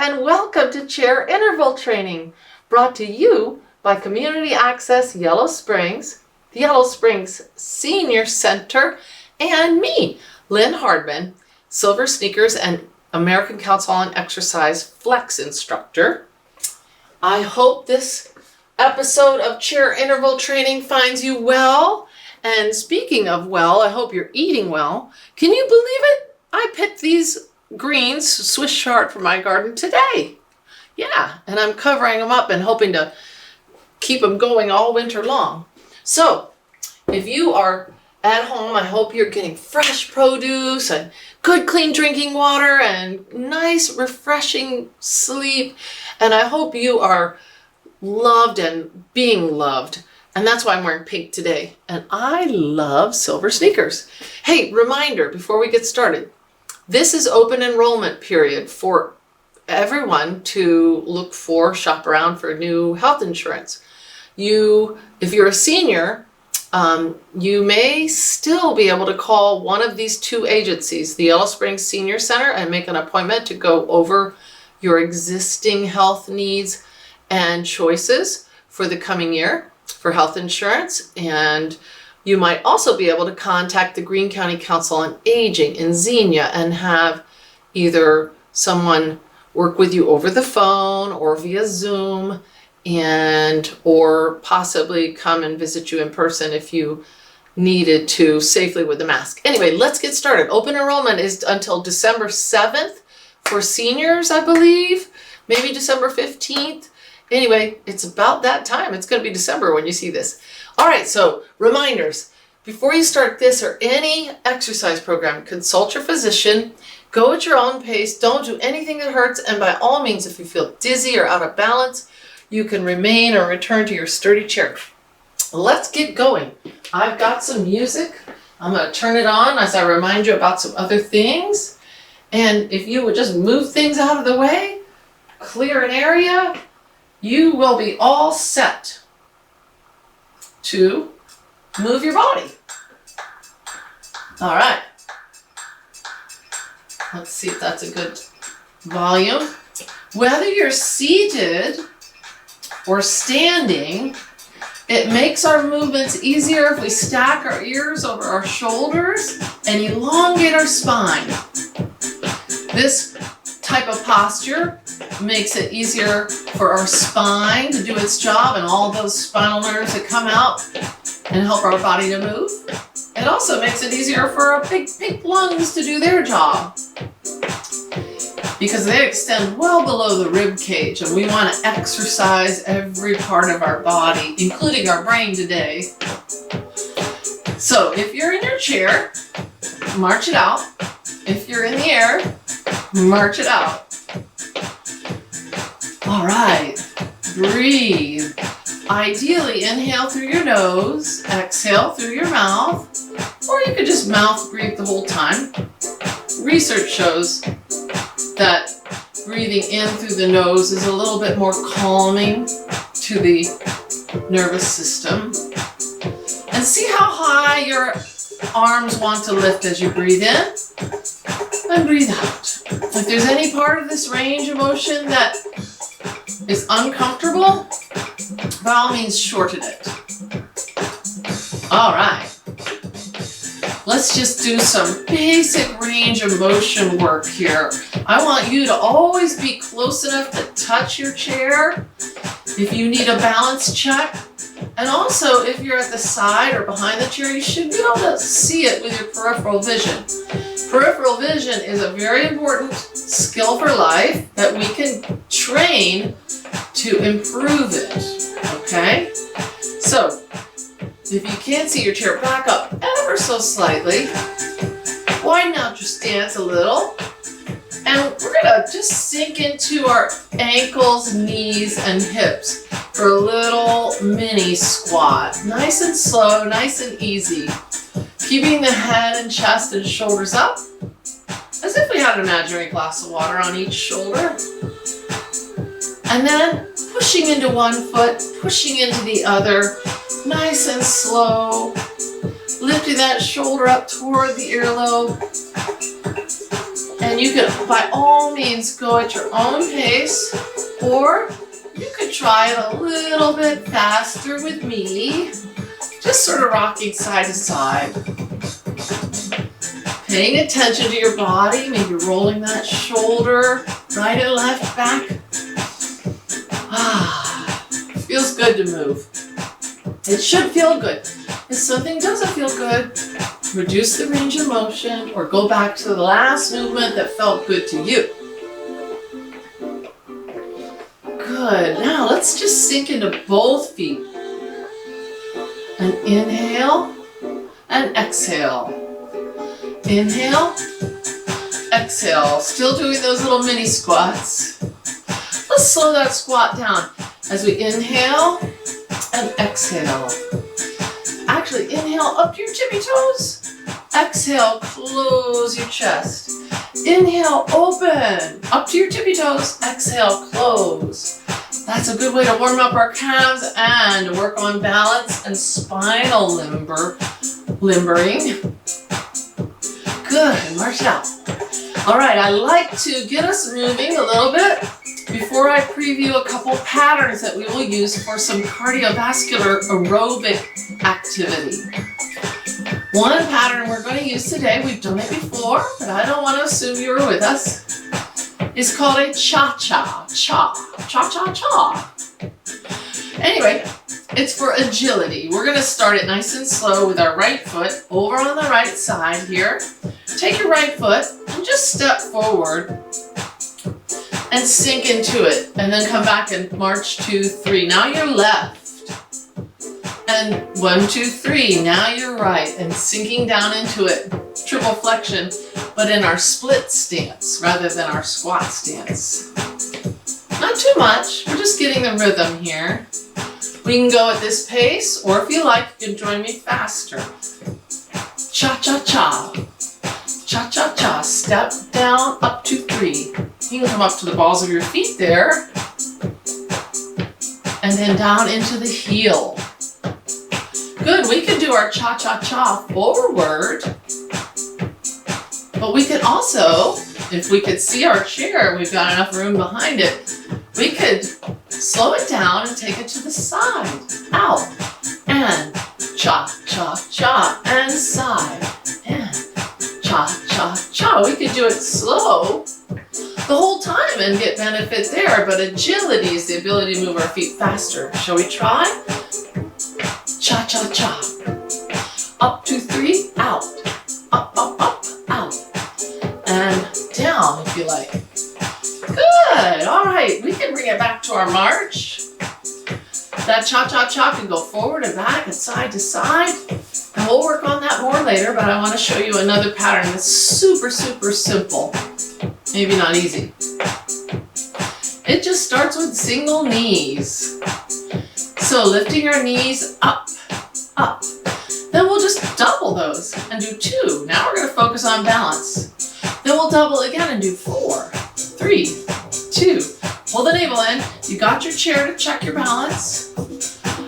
and welcome to Chair Interval Training, brought to you by Community Access Yellow Springs, the Yellow Springs Senior Center, and me, Lynn Hardman, Silver Sneakers and American Council on Exercise Flex Instructor. I hope this episode of Chair Interval Training finds you well. And speaking of well, I hope you're eating well. Can you believe it? I picked these greens, Swiss chard, for my garden today. Yeah, and I'm covering them up and hoping to keep them going all winter long. So, if you are at home, I hope you're getting fresh produce and good clean drinking water and nice refreshing sleep. And I hope you are loved and being loved. And that's why I'm wearing pink today. And I love silver sneakers. Hey, reminder before we get started. This is open enrollment period for everyone to look for, shop around for new health insurance. If you're a senior, you may still be able to call one of these two agencies, the Yellow Springs Senior Center, and make an appointment to go over your existing health needs and choices for the coming year for health insurance. And you might also be able to contact the Greene County Council on Aging in Xenia and have either someone work with you over the phone or via Zoom, or possibly come and visit you in person if you needed to safely with the mask. Anyway, let's get started. Open enrollment is until December 7th for seniors, I believe, maybe December 15th. Anyway, it's about that time. It's going to be December when you see this. All right, so reminders. Before you start this or any exercise program, consult your physician, go at your own pace, don't do anything that hurts, and by all means, if you feel dizzy or out of balance, you can remain or return to your sturdy chair. Let's get going. I've got some music. I'm going to turn it on as I remind you about some other things. And if you would just move things out of the way, clear an area, you will be all set to move your body. All right. Let's see if that's a good volume. Whether you're seated or standing, it makes our movements easier if we stack our ears over our shoulders and elongate our spine. This type of posture makes it easier for our spine to do its job and all those spinal nerves that come out and help our body to move. It also makes it easier for our big pink lungs to do their job because they extend well below the rib cage, and we want to exercise every part of our body, including our brain today. So if you're in your chair, march it out. If you're in the air, march it out. All right, breathe. Ideally, inhale through your nose, exhale through your mouth, or you could just mouth breathe the whole time. Research shows that breathing in through the nose is a little bit more calming to the nervous system. And see how high your arms want to lift as you breathe in and breathe out. If there's any part of this range of motion that is uncomfortable, by all means shorten it. All right. Let's just do some basic range of motion work here. I want you to always be close enough to touch your chair if you need a balance check. And also, if you're at the side or behind the chair, you should be able to see it with your peripheral vision. Peripheral vision is a very important skill for life that we can train to improve it, okay? So, if you can't see your chair, back up ever so slightly. Widen out your stance a little. And we're gonna just sink into our ankles, knees, and hips for a little mini squat. Nice and slow, nice and easy. Keeping the head and chest and shoulders up, as if we had an imaginary glass of water on each shoulder. And then pushing into one foot, pushing into the other, nice and slow. Lifting that shoulder up toward the earlobe. And And you can, by all means, go at your own pace, or you could try it a little bit faster with me. Just sort of rocking side to side. Paying attention to your body, maybe rolling that shoulder, right and left back. Feels good to move. It should feel good. If something doesn't feel good, reduce the range of motion or go back to the last movement that felt good to you. Good. Now let's just sink into both feet. And inhale and exhale. Inhale, exhale. Still doing those little mini squats. Let's slow that squat down as we inhale and exhale. Actually, inhale up to your tippy toes. Exhale, close your chest. Inhale, open, up to your tippy toes. Exhale, close. That's a good way to warm up our calves and work on balance and spinal limbering. Good, march out. All right, I like to get us moving a little bit before I preview a couple patterns that we will use for some cardiovascular aerobic activity. One pattern we're going to use today, we've done it before, but I don't want to assume you were with us, is called a cha-cha-cha. Cha-cha-cha. Anyway, it's for agility. We're going to start it nice and slow with our right foot over on the right side here. Take your right foot and just step forward and sink into it, and then come back and march 2, 3. Now you're left. And 1, 2, 3. Now you're right, and sinking down into it. Triple flexion, but in our split stance rather than our squat stance. Not too much. We're just getting the rhythm here. We can go at this pace, or if you like, you can join me faster. Cha-cha-cha. Cha-cha-cha. Step down, up to 3. You can come up to the balls of your feet there. And then down into the heel. Good, we can do our cha-cha-cha forward. But we could also, if we could see our chair, we've got enough room behind it, we could slow it down and take it to the side. Out. And cha-cha-cha. And side. And cha-cha-cha. We could do it slow the whole time and get benefit there, but agility is the ability to move our feet faster. Shall we try? Cha-cha-cha. Up, 2, 3, out. Up, up, up, out. And down if you like. Good, all right, we can bring it back to our march. That cha-cha-cha can go forward and back and side to side. And we'll work on that more later, but I want to show you another pattern that's super, super simple. Maybe not easy. It just starts with single knees. So lifting our knees up, up. Then we'll just double those and do 2. Now we're going to focus on balance. Then we'll double again and do 4, 3, 2. Pull the navel in. You got your chair to check your balance.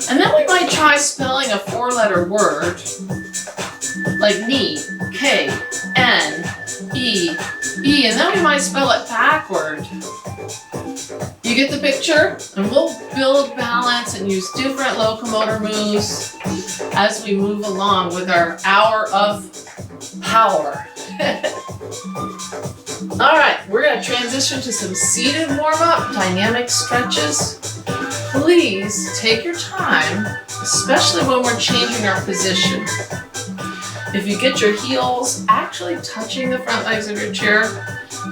And then we might try spelling a 4-letter word like knee, K, N, E, E, and then we might spell it backward. You get the picture? And we'll build balance and use different locomotor moves as we move along with our hour of power. All right, we're going to transition to some seated warm-up, dynamic stretches. Please take your time, especially when we're changing our position. If you get your heels actually touching the front legs of your chair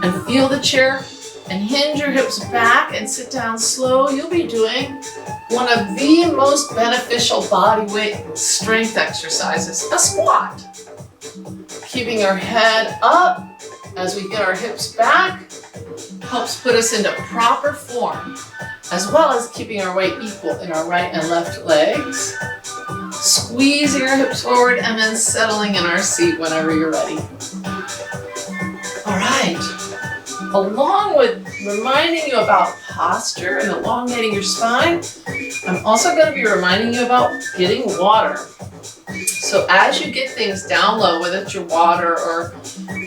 and feel the chair and hinge your hips back and sit down slow, you'll be doing one of the most beneficial body weight strength exercises, a squat. Keeping our head up as we get our hips back helps put us into proper form, as well as keeping our weight equal in our right and left legs. Squeezing our hips forward and then settling in our seat whenever you're ready. All right. Along with reminding you about posture and elongating your spine. I'm also going to be reminding you about getting water. So as you get things down low, whether it's your water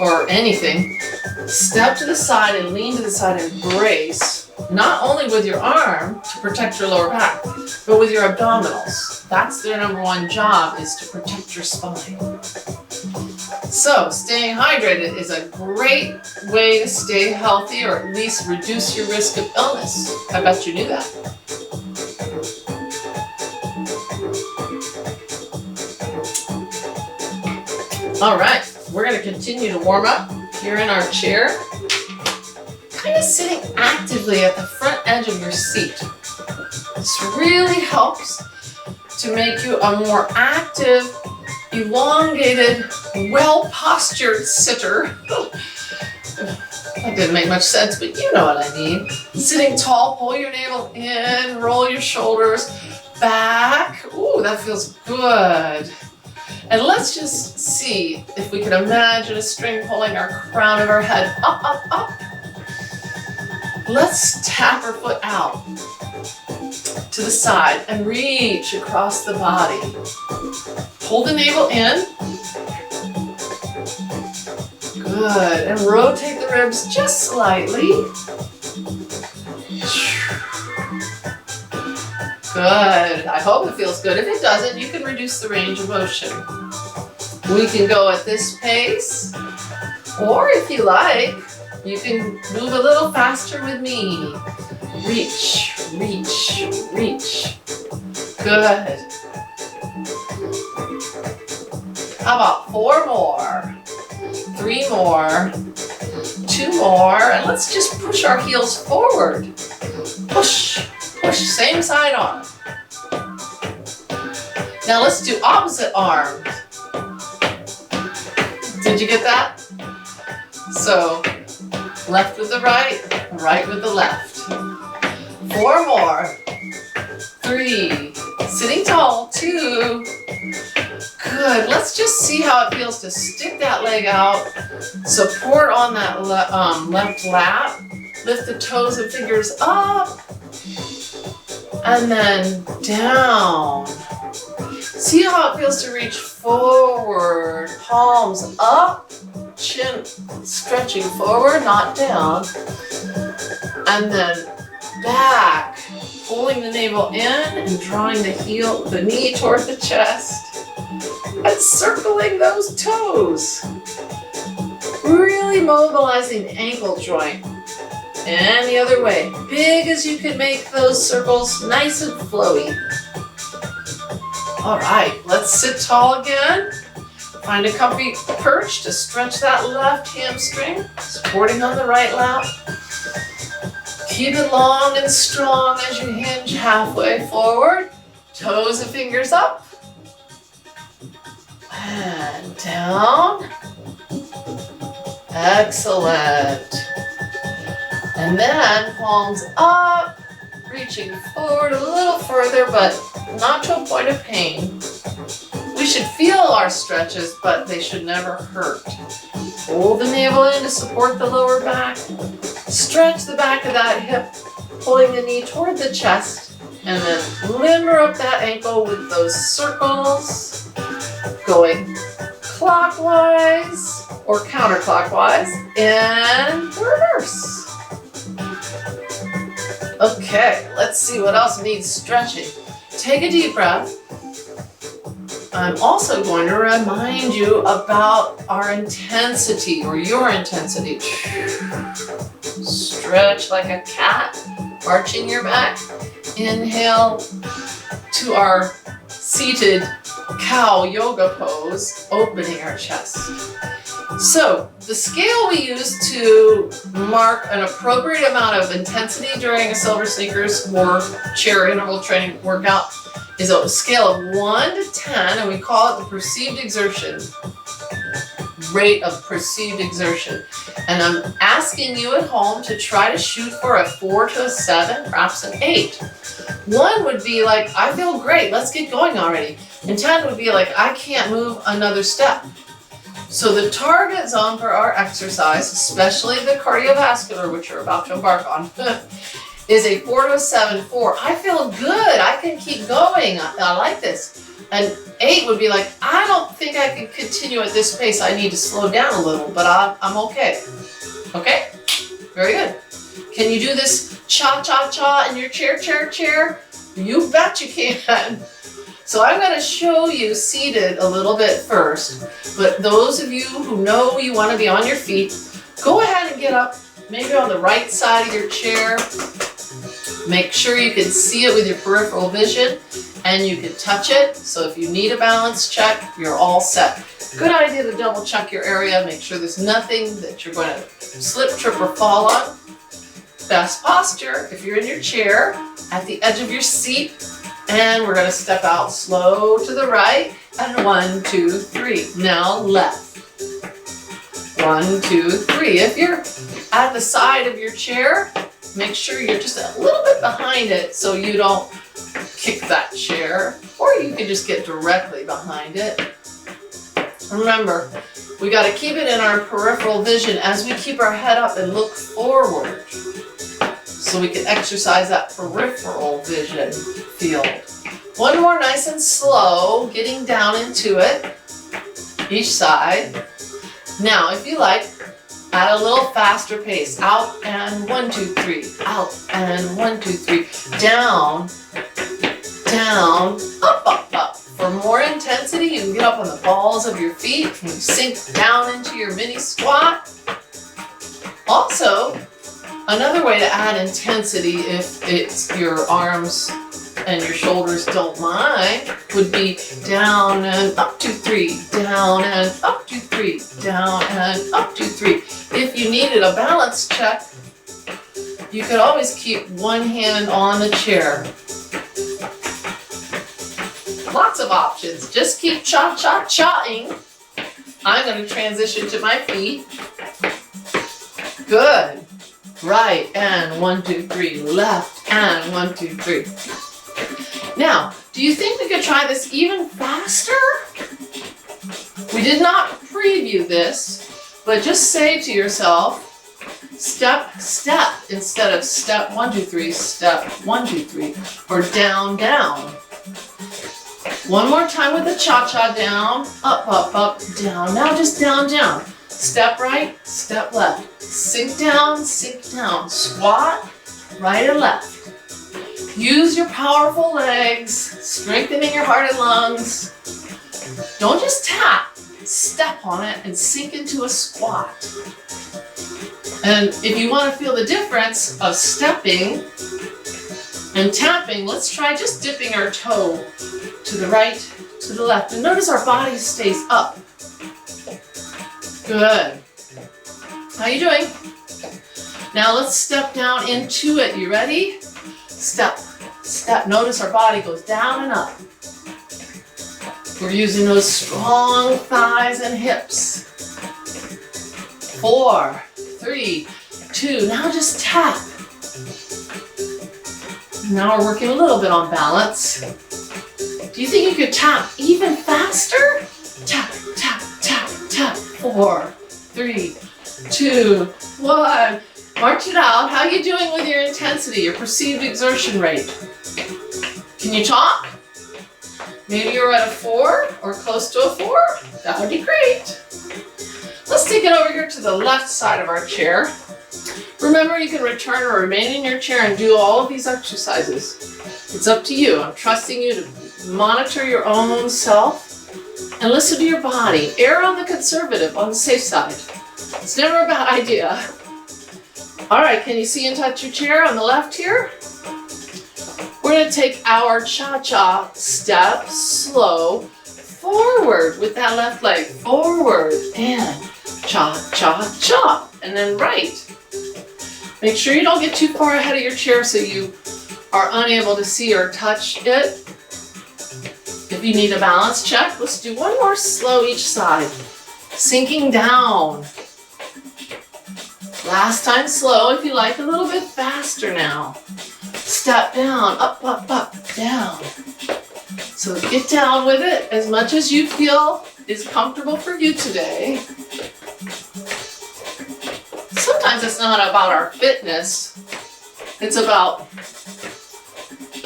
or anything, step to the side and lean to the side and brace, not only with your arm to protect your lower back, but with your abdominals. That's their number one job, is to protect your spine. So staying hydrated is a great way to stay healthy, or at least reduce your risk of illness. I bet you knew that. All right, we're going to continue to warm up here in our chair, kind of sitting actively at the front edge of your seat. This really helps to make you a more active, elongated, well-postured sitter. That didn't make much sense, but you know what I mean. Sitting tall, pull your navel in, roll your shoulders back. Ooh, that feels good. And let's just see if we can imagine a string pulling our crown of our head up, up, up. Let's tap our foot out to the side and reach across the body. Pull the navel in. Good. And rotate the ribs just slightly. Good. I hope it feels good. If it doesn't, you can reduce the range of motion. We can go at this pace, or if you like, you can move a little faster with me. Reach, reach, reach. Good. How about 4 more? 3 more? 2 more? And let's just push our heels forward. Push, push, same side arm. Now let's do opposite arm. Did you get that? So, left with the right, right with the left. 4 more. 3. Sitting tall. 2. Good. Let's just see how it feels to stick that leg out. Support on that left lat. Lift the toes and fingers up. And then down. See how it feels to reach forward, palms up, chin stretching forward, not down. And then back, pulling the navel in and drawing the knee toward the chest. And circling those toes. Really mobilizing the ankle joint. And the other way. Big as you can make those circles, nice and flowy. All right, let's sit tall again. Find a comfy perch to stretch that left hamstring, supporting on the right lat. Keep it long and strong as you hinge halfway forward. Toes and fingers up. And down. Excellent. And then palms up, reaching forward a little further, but not to a point of pain. We should feel our stretches, but they should never hurt. Hold the navel in to support the lower back. Stretch the back of that hip, pulling the knee toward the chest, and then limber up that ankle with those circles, going clockwise or counterclockwise, and reverse. Okay, let's see what else needs stretching. Take a deep breath. I'm also going to remind you about our intensity, or your intensity. Stretch like a cat, arching your back. Inhale to our seated cow yoga pose, opening our chest. So the scale we use to mark an appropriate amount of intensity during a Silver Sneakers or chair interval training workout is a scale of 1 to 10, and we call it the perceived exertion, rate of perceived exertion. And I'm asking you at home to try to shoot for a 4 to a 7, perhaps an 8. 1 would be like, I feel great, let's get going already. And 10 would be like, I can't move another step. So the target zone for our exercise, especially the cardiovascular, which you're about to embark on, is a 4 to a 7, 4. I feel good. I can keep going. I like this. And 8 would be like, I don't think I can continue at this pace. I need to slow down a little, but I'm okay. Okay? Very good. Can you do this cha-cha-cha in your chair, chair, chair? You bet you can. So I'm going to show you seated a little bit first. But those of you who know you want to be on your feet, go ahead and get up, maybe on the right side of your chair. Make sure you can see it with your peripheral vision and you can touch it. So if you need a balance check, you're all set. Good idea to double check your area. Make sure there's nothing that you're going to slip, trip, or fall on. Best posture if you're in your chair at the edge of your seat. And we're going to step out slow to the right. And 1, 2, 3. Now left. 1, 2, 3. If you're at the side of your chair, make sure you're just a little bit behind it so you don't kick that chair. Or you can just get directly behind it. Remember, we got to keep it in our peripheral vision as we keep our head up and look forward. So we can exercise that peripheral vision field. One more nice and slow, getting down into it, each side. Now, if you like, add a little faster pace. Out and 1, 2, 3. Out and 1, 2, 3. Down, down, up, up, up. For more intensity, you can get up on the balls of your feet and sink down into your mini squat. Also, another way to add intensity, if it's your arms and your shoulders don't mind, would be down and up, 2, 3, down and up, 2, 3, down and up, 2, 3. If you needed a balance check, you could always keep one hand on the chair. Lots of options. Just keep cha-cha-chaing. I'm going to transition to my feet. Good. Right, and 1, 2, 3. Left, and 1, 2, 3. Now, do you think we could try this even faster? We did not preview this, but just say to yourself, step, step, instead of step 1, 2, 3, step 1, 2, 3, or down, down. One more time with the cha-cha down, up, up, up, down. Now just down, down. Step right, step left. Sink down, squat, right and left. Use your powerful legs, strengthening your heart and lungs. Don't just tap, step on it and sink into a squat. And if you want to feel the difference of stepping and tapping, let's try just dipping our toe to the right, to the left. And notice our body stays up. Good. How you doing? Now let's step down into it. You ready? Step, step. Notice our body goes down and up. We're using those strong thighs and hips. 4, 3, 2. Now just tap. Now we're working a little bit on balance. Do you think you could tap even faster? Tap, tap, tap, tap. 4, 3, 2, 1. March it out. How are you doing with your intensity, your perceived exertion rate? Can you talk? Maybe you're at a 4 or close to a 4. That would be great. Let's take it over here to the left side of our chair. Remember, you can return or remain in your chair and do all of these exercises. It's up to you. I'm trusting you to monitor your own self and listen to your body. Err on the conservative, on the safe side. It's never a bad idea. All right, can you see and touch your chair on the left here? We're going to take our cha-cha step slow forward with that left leg. Forward and cha-cha-cha. And then right. Make sure you don't get too far ahead of your chair so you are unable to see or touch it. If you need a balance check, let's do one more slow each side. Sinking down. Last time slow, if you like, a little bit faster now. Step down, up, up, up, down. So get down with it as much as you feel is comfortable for you today. Sometimes it's not about our fitness. It's about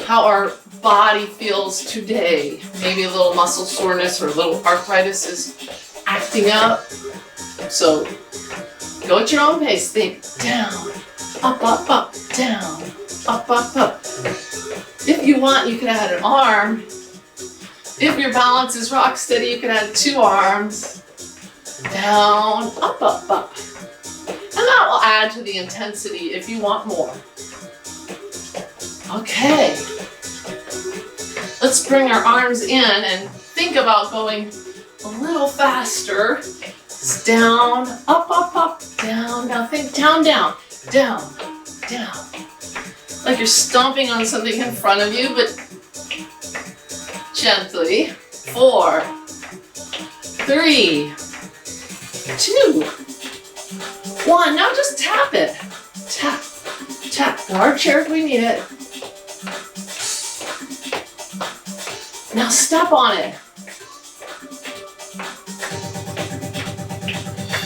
how our body feels today. Maybe a little muscle soreness or a little arthritis is acting up. So go at your own pace. Think down, up, up, up, down, up, up, up. If you want, you can add an arm. If your balance is rock steady, you can add 2 arms. Down, up, up, up. And that will add to the intensity if you want more. Okay. Let's bring our arms in and think about going a little faster. It's down, up, up, up, down. Now think down, down, down, down. Like you're stomping on something in front of you, but gently. 4, 3, 2, 1. Now just tap it. Tap, tap. Now our chair if we need it. Now step on it.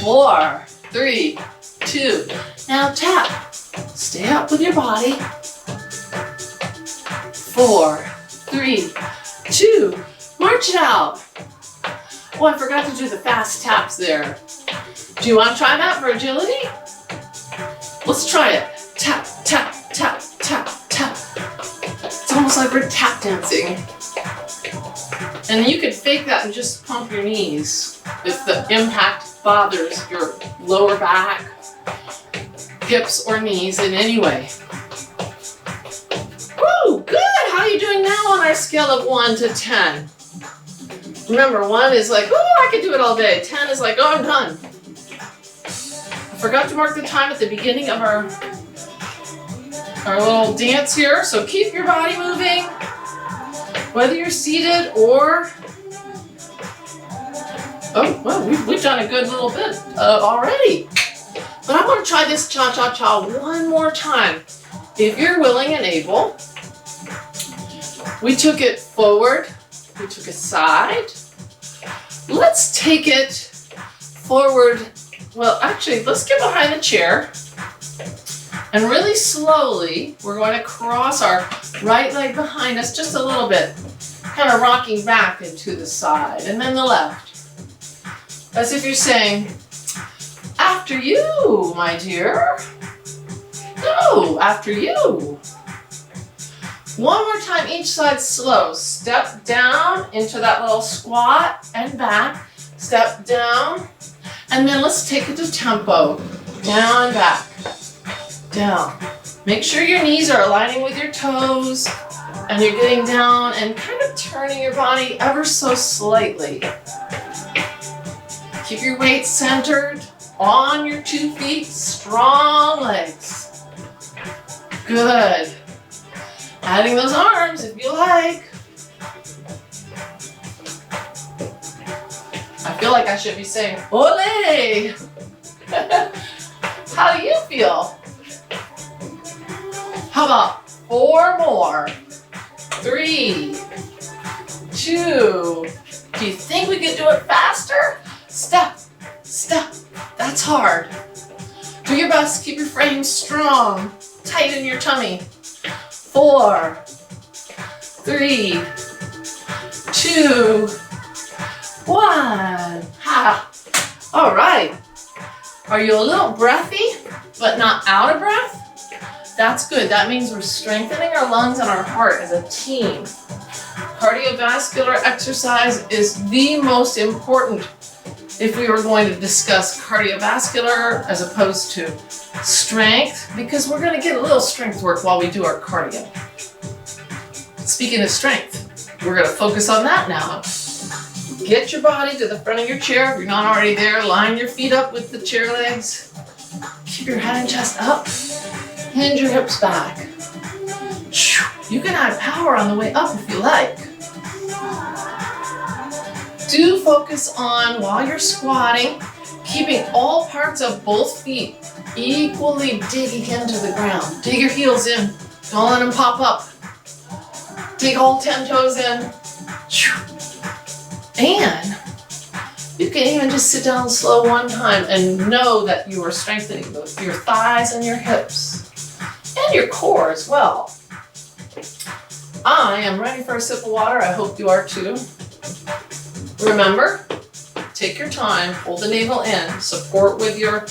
4, 3, 2. Now tap. Stay up with your body. 4, 3, 2. March it out. Oh, I forgot to do the fast taps there. Do you want to try that for agility? Let's try it. Tap, tap, tap, tap, tap. It's almost like we're tap dancing. And you could fake that and just pump your knees if the impact bothers your lower back, hips, or knees in any way. Woo, good! How are you doing now on our scale of 1 to 10? Remember, 1 is like, oh, I could do it all day. 10 is like, oh, I'm done. I forgot to mark the time at the beginning of our little dance here, so keep your body moving. Whether you're seated or, oh, well, we've done a good little bit already. But I want to try this cha-cha-cha one more time. If you're willing and able, we took it forward, we took it side. Let's take it forward. Well, actually, let's get behind the chair. And really slowly, we're going to cross our right leg behind us just a little bit, kind of rocking back into the side, and then the left. As if you're saying, after you, my dear. No, after you. One more time, each side slow. Step down into that little squat and back. Step down, and then let's take it to tempo. Down and back. Down. Make sure your knees are aligning with your toes and you're getting down and kind of turning your body ever so slightly. Keep your weight centered on your 2 feet, strong legs. Good. Adding those arms if you like. I feel like I should be saying, ole! How do you feel? How about 4 more? 3, 2. Do you think we could do it faster? Step, step. That's hard. Do your best. Keep your frame strong. Tighten your tummy. 4, 3, 2, 1. Ha. All right. Are you a little breathy, but not out of breath? That's good. That means we're strengthening our lungs and our heart as a team. Cardiovascular exercise is the most important if we were going to discuss cardiovascular as opposed to strength, because we're going to get a little strength work while we do our cardio. Speaking of strength, we're going to focus on that now. Get your body to the front of your chair. If you're not already there, line your feet up with the chair legs. Keep your head and chest up. Hinge your hips back. You can add power on the way up if you like. Do focus on, while you're squatting, keeping all parts of both feet equally digging into the ground. Dig your heels in. Don't let them pop up. Dig all 10 toes in. And you can even just sit down slow one time and know that you are strengthening both your thighs and your hips. and your core as well. I am ready for a sip of water. I hope you are too. Remember, take your time, hold the navel in, support with your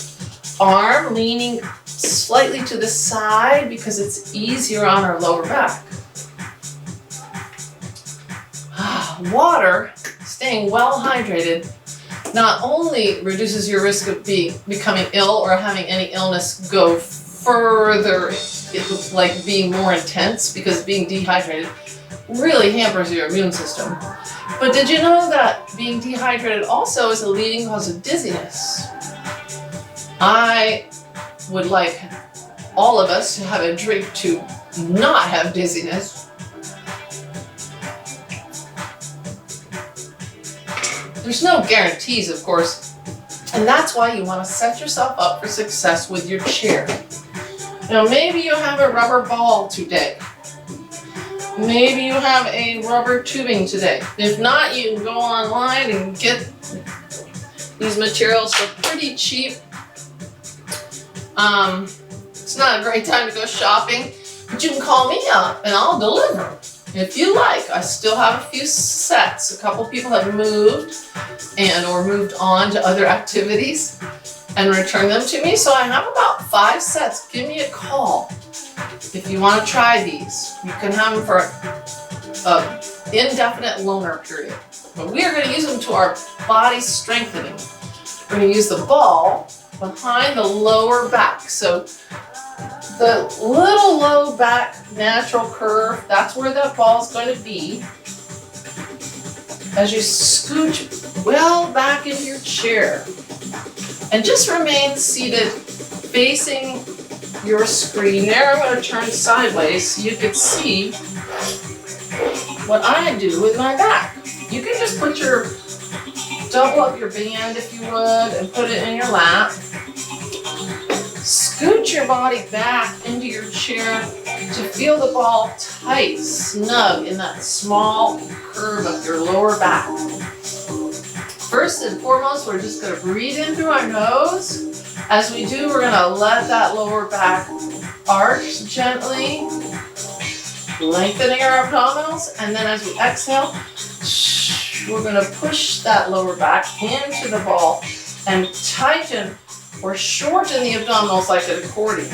arm leaning slightly to the side because it's easier on our lower back. Water, staying well hydrated, not only reduces your risk of becoming ill or having any illness go further, like being more intense, because being dehydrated really hampers your immune system. But did you know that being dehydrated also is a leading cause of dizziness? I would like all of us to have a drink to not have dizziness. There's no guarantees, of course, and that's why you want to set yourself up for success with your chair. Now, maybe you have a rubber ball today. Maybe you have a rubber tubing today. If not, you can go online and get these materials for pretty cheap. It's not a great time to go shopping, but you can call me up and I'll deliver. If you like, I still have a few sets. A couple people have moved or moved on to other activities and returned them to me. So I have about 5 sets. Give me a call if you want to try these. You can have them for an indefinite loaner period. But we are going to use them to our body strengthening. We're going to use the ball behind the lower back. So the little low back natural curve, that's where that ball is going to be. As you scooch well back into your chair. And just remain seated facing your screen. There, I'm going to turn sideways so you can see what I do with my back. You can just double up your band if you would and put it in your lap. Scoot your body back into your chair to feel the ball tight, snug in that small curve of your lower back. First and foremost, we're just going to breathe in through our nose. As we do, we're going to let that lower back arch gently, lengthening our abdominals. And then as we exhale, we're going to push that lower back into the ball and tighten or shorten the abdominals like an accordion.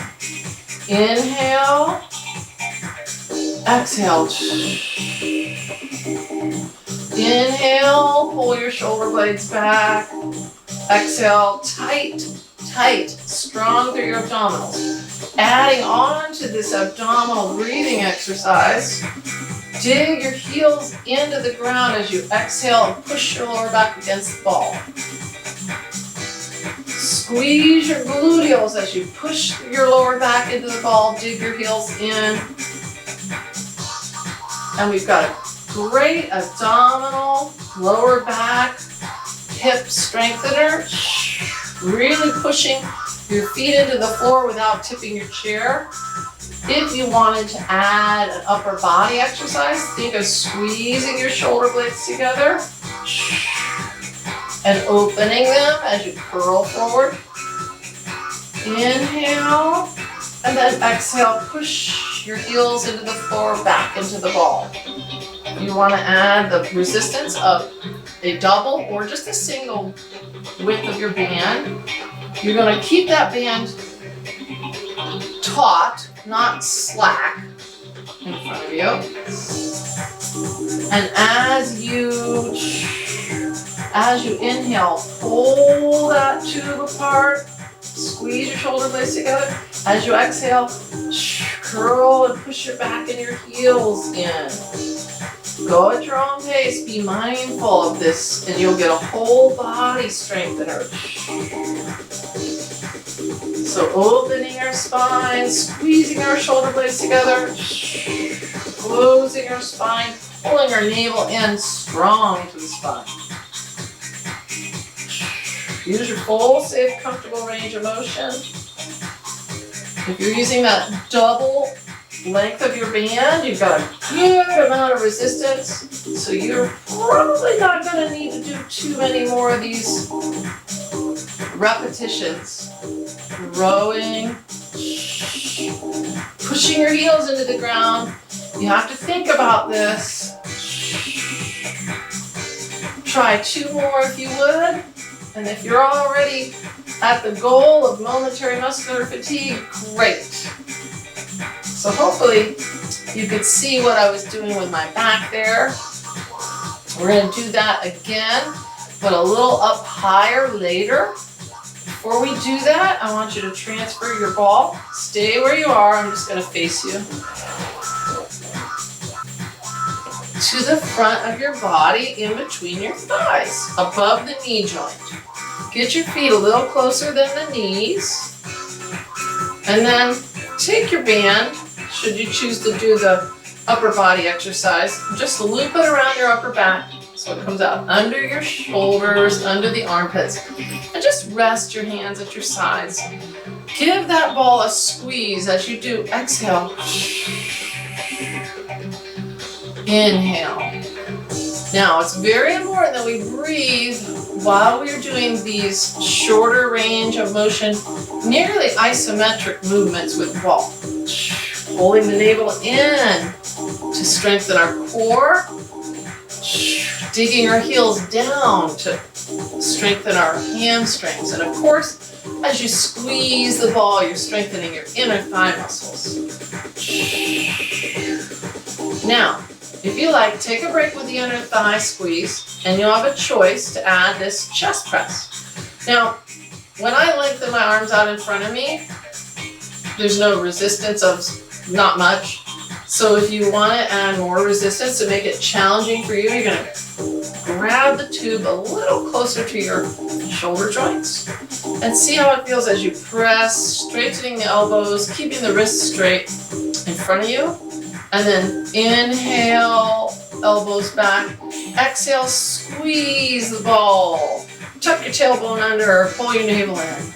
Inhale, exhale. Inhale, pull your shoulder blades back. Exhale, tight, strong through your abdominals. Adding on to this abdominal breathing exercise, dig your heels into the ground as you exhale and push your lower back against the ball. Squeeze your gluteals as you push your lower back into the ball, dig your heels in. And we've got a great abdominal, lower back, hip strengthener. Really pushing your feet into the floor without tipping your chair. If you wanted to add an upper body exercise, think of squeezing your shoulder blades together and opening them as you curl forward. Inhale, and then exhale, push your heels into the floor, back into the ball. You want to add the resistance of a double or just a single width of your band. You're going to keep that band taut, not slack, in front of you. And as you inhale, pull that tube apart, squeeze your shoulder blades together. As you exhale, curl and push your back and your heels in. Go at your own pace, be mindful of this, and you'll get a whole body strengthener. So opening our spine, squeezing our shoulder blades together, closing our spine, pulling our navel in strong to the spine. Use your full, safe, comfortable range of motion. If you're using that double length of your band, you've got a good amount of resistance, so you're probably not going to need to do too many more of these repetitions. Rowing, pushing your heels into the ground. You have to think about this. Try 2 more if you would. And if you're already at the goal of momentary muscular fatigue, great. So hopefully you could see what I was doing with my back there. We're going to do that again, but a little up higher later. Before we do that, I want you to transfer your ball. Stay where you are. I'm just going to face you to the front of your body, in between your thighs, above the knee joint. Get your feet a little closer than the knees. And then take your band, should you choose to do the upper body exercise, just loop it around your upper back so it comes out under your shoulders, under the armpits. And just rest your hands at your sides. Give that ball a squeeze as you do. Exhale. Inhale. Now, it's very important that we breathe while we're doing these shorter range of motion, nearly isometric movements with the ball. Holding the navel in to strengthen our core, digging our heels down to strengthen our hamstrings. And of course, as you squeeze the ball, you're strengthening your inner thigh muscles. Now, if you like, take a break with the inner thigh squeeze, and you'll have a choice to add this chest press. Now, when I lengthen my arms out in front of me, there's no resistance of not much. So if you want to add more resistance to make it challenging for you, you're going to grab the tube a little closer to your shoulder joints and see how it feels as you press, straightening the elbows, keeping the wrists straight in front of you. And then inhale, elbows back. Exhale, squeeze the ball. Tuck your tailbone under, pull your navel in.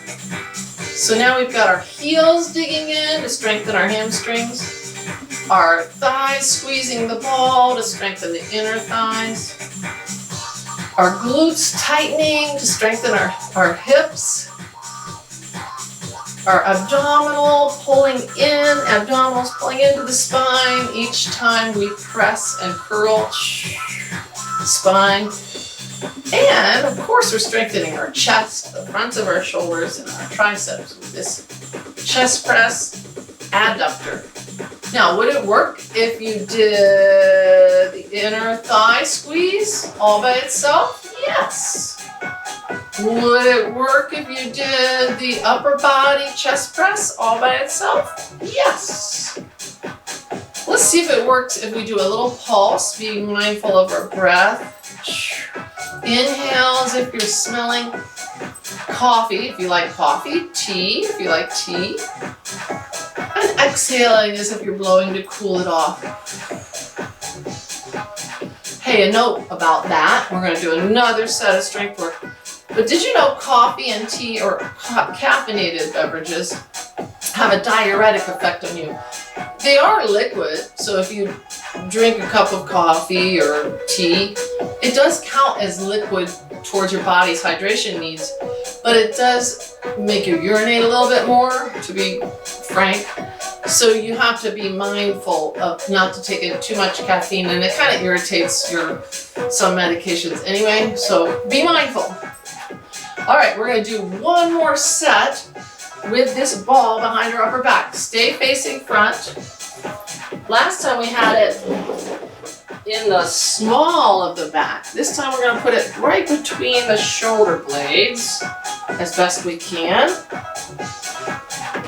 So now we've got our heels digging in to strengthen our hamstrings. Our thighs squeezing the ball to strengthen the inner thighs. Our glutes tightening to strengthen our hips. Our abdominals pulling into the spine each time we press and curl spine. And of course, we're strengthening our chest, the fronts of our shoulders, and our triceps with this chest press adductor. Now, would it work if you did the inner thigh squeeze all by itself? Yes. Would it work if you did the upper body chest press all by itself? Yes. Let's see if it works if we do a little pulse, being mindful of our breath. Inhale as if you're smelling coffee, if you like coffee, tea, if you like tea. And exhaling as if you're blowing to cool it off. Hey, a note about that. We're going to do another set of strength work. But did you know coffee and tea, or caffeinated beverages, have a diuretic effect on you? They are liquid, so if you drink a cup of coffee or tea, it does count as liquid towards your body's hydration needs, but it does make you urinate a little bit more, to be frank. So you have to be mindful of not to take in too much caffeine, and it kind of irritates some medications anyway, so be mindful. All right, we're going to do one more set with this ball behind our upper back. Stay facing front. Last time we had it in the small of the back. This time we're going to put it right between the shoulder blades as best we can.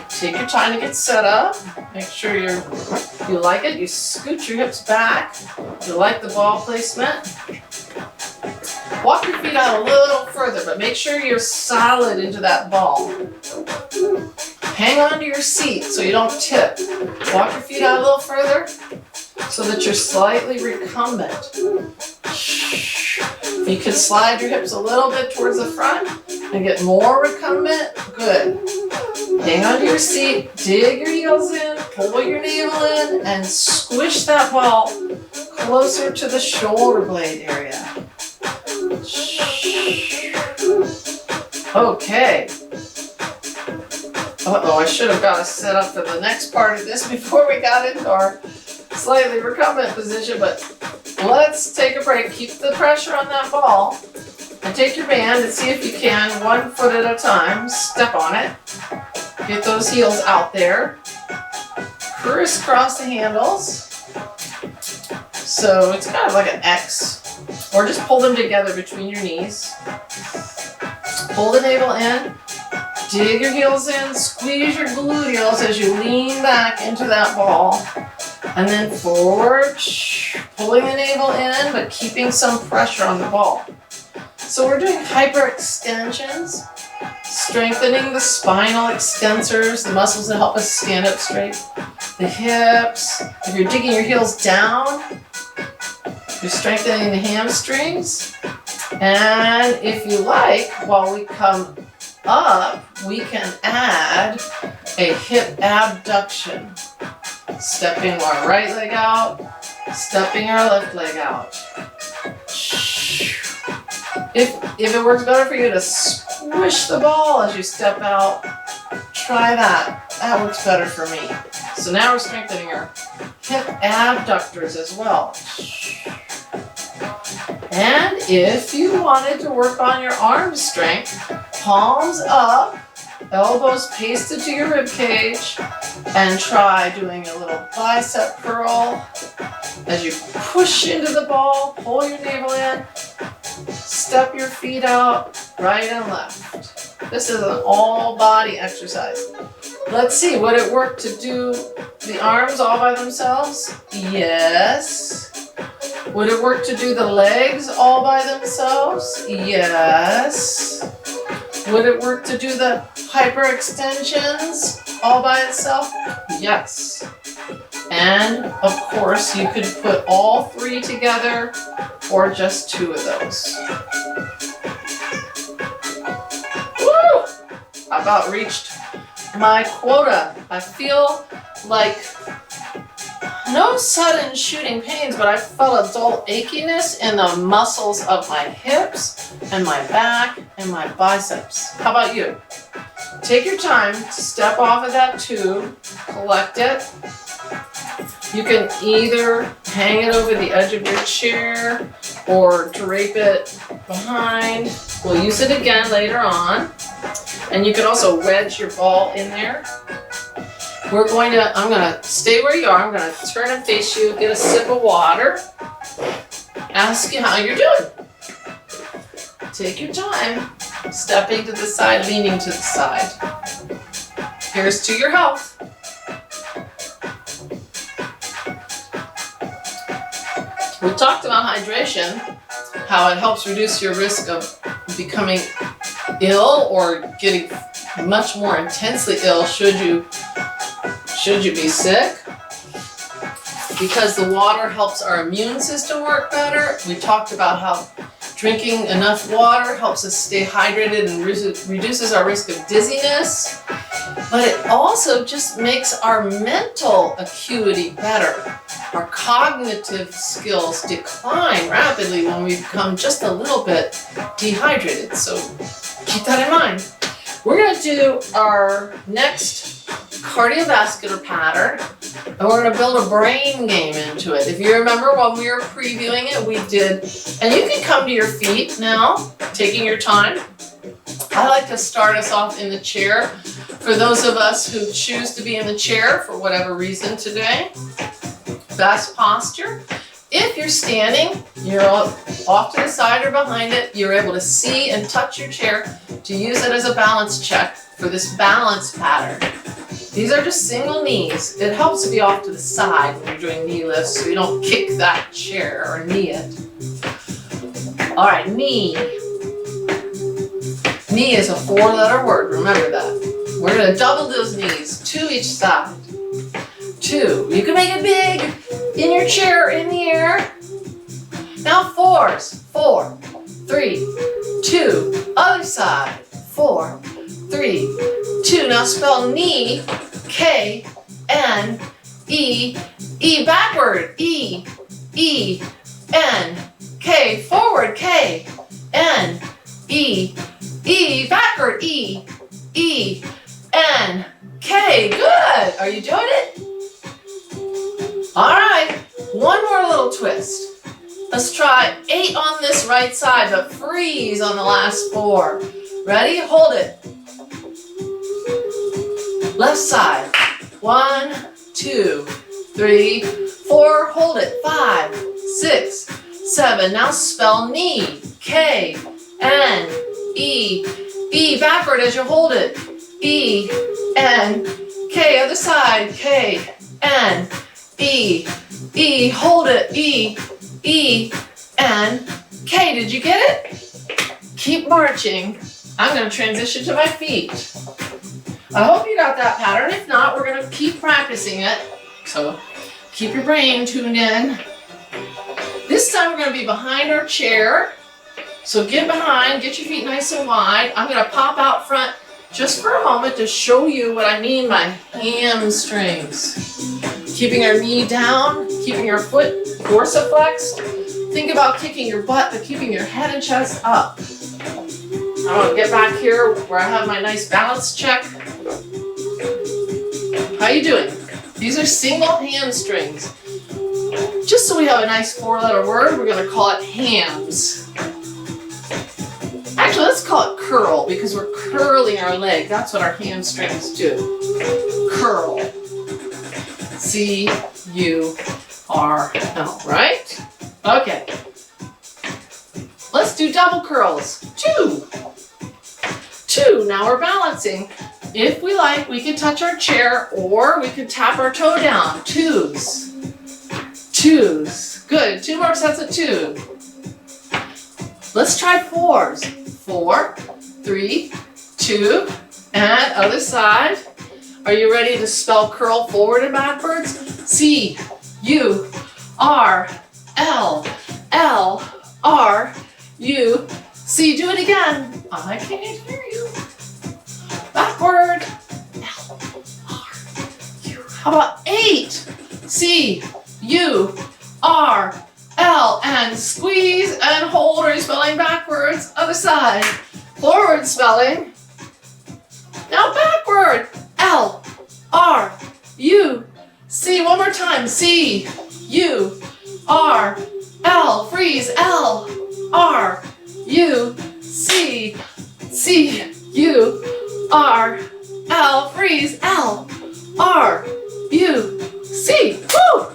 Take your time to get set up. Make sure you like it. You scoot your hips back. You like the ball placement. Walk your feet out a little further, but make sure you're solid into that ball. Hang on to your seat so you don't tip. Walk your feet out a little further so that you're slightly recumbent. You can slide your hips a little bit towards the front and get more recumbent. Good. Hang on to your seat, dig your heels in, pull your navel in, and squish that ball closer to the shoulder blade area. Okay. Uh-oh, I should have got us set up for the next part of this before we got into our slightly recumbent position, but let's take a break. Keep the pressure on that ball and take your band and see if you can, 1 foot at a time, step on it. Get those heels out there. Crisscross the handles. So it's kind of like an X, or just pull them together between your knees. Pull the navel in, dig your heels in, squeeze your gluteals as you lean back into that ball. And then forward, pulling the navel in, but keeping some pressure on the ball. So we're doing hyperextensions, strengthening the spinal extensors, the muscles that help us stand up straight. The hips. If you're digging your heels down, you're strengthening the hamstrings. And if you like, while we come up, we can add a hip abduction. Stepping our right leg out, stepping our left leg out. If it works better for you to squish the ball as you step out, try that. That works better for me. So now we're strengthening our hip abductors as well. And if you wanted to work on your arm strength, palms up, elbows pasted to your rib cage, and try doing a little bicep curl as you push into the ball, pull your navel in, step your feet out, right and left. This is an all body exercise. Let's see, would it work to do the arms all by themselves? Yes. Would it work to do the legs all by themselves? Yes. Would it work to do the hyperextensions all by itself? Yes. And of course, you could put all 3 together or just 2 of those. Woo! I about reached my quota. I feel like no sudden shooting pains, but I felt a dull achiness in the muscles of my hips and my back and my biceps. How about you? Take your time to step off of that tube, collect it. You can either hang it over the edge of your chair or drape it behind. We'll use it again later on. And you can also wedge your ball in there. I'm gonna stay where you are. I'm gonna turn and face you, get a sip of water, ask you how you're doing. Take your time, stepping to the side, leaning to the side. Here's to your health. We talked about hydration, how it helps reduce your risk of becoming ill or getting much more intensely ill should you be sick. Because the water helps our immune system work better. We talked about how drinking enough water helps us stay hydrated and reduces our risk of dizziness. But it also just makes our mental acuity better. Our cognitive skills decline rapidly when we become just a little bit dehydrated. So keep that in mind. We're going to do our next cardiovascular pattern, and we're going to build a brain game into it. If you remember when we were previewing it, we did, and you can come to your feet now, taking your time. I like to start us off in the chair. For those of us who choose to be in the chair for whatever reason today, best posture. If you're standing, you're off to the side or behind it, you're able to see and touch your chair to use it as a balance check for this balance pattern. These are just single knees. It helps to be off to the side when you're doing knee lifts so you don't kick that chair or knee it. All right, knee. Knee is a 4-letter word, remember that. We're going to double those knees, 2 each side. 2. You can make it big in your chair in the air. Now 4s. 4, 3, 2. Other side. 4, 3, 2. Now spell knee, K, N, E, E backward, E, E, N, K forward, K, N, E, E backward, E, E, N, K. Good. Are you doing it? All right. One more little twist. Let's try 8 on this right side, but freeze on the last 4. Ready? Hold it. Left side. 1, 2, 3, 4. Hold it. 5, 6, 7. Now spell knee. K, N, E. E backward as you hold it. E, N, K. Other side. K, N, E. E. Hold it. E, E, N, K. Did you get it? Keep marching. I'm going to transition to my feet. I hope you got that pattern. If not, we're going to keep practicing it. So keep your brain tuned in. This time we're going to be behind our chair. So get behind, get your feet nice and wide. I'm going to pop out front just for a moment to show you what I mean by hamstrings. Keeping our knee down, keeping our foot dorsiflexed. Think about kicking your butt, but keeping your head and chest up. I'm going to get back here where I have my nice balance check. How you doing? These are single hamstrings. Just so we have a nice 4-letter word, we're going to call it hams. Actually, let's call it curl because we're curling our leg. That's what our hamstrings do. Curl. C-U-R-L, right? Okay. Let's do double curls. 2. 2. Now we're balancing. If we like, we can touch our chair or we can tap our toe down. 2s. 2s. Good. 2 more sets of 2. Let's try 4s. 4, 3, 2, and other side. Are you ready to spell curl forward and backwards? C-U-R-L-L-R-U-C. Do it again. I can't hear you. Backward. L-R-U. How about 8? C-U-R-L and squeeze and hold. Are you spelling backwards? Other side. Forward spelling. Now backward. L-R-U-C. One more time. C-U-R-L. Freeze. L-R-U-C. C-U-R-L. Freeze. L-R-U-C. Woo!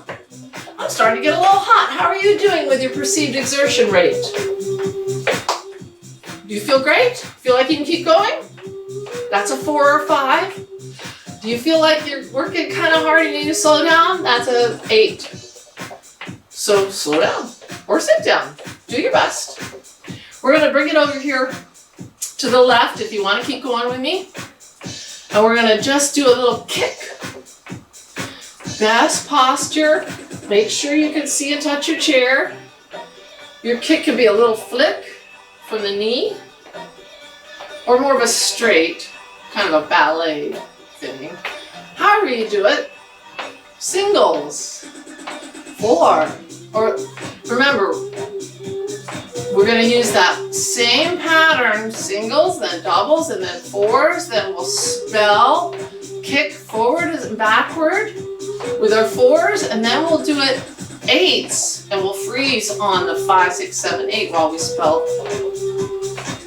I'm starting to get a little hot. How are you doing with your perceived exertion rate? Do you feel great? Feel like you can keep going? That's a 4 or 5. Do you feel like you're working kind of hard and you need to slow down? That's a 8. So slow down or sit down. Do your best. We're going to bring it over here to the left if you want to keep going with me. And we're going to just do a little kick. Best posture. Make sure you can see and touch your chair. Your kick can be a little flick from the knee or more of a straight, kind of a ballet thing. However you do it. Singles. 4. Or remember, we're going to use that same pattern. Singles, then doubles, and then 4s. Then we'll spell kick forward and backward with our 4s, and then we'll do it 8s, and we'll freeze on the 5, 6, 7, 8 while we spell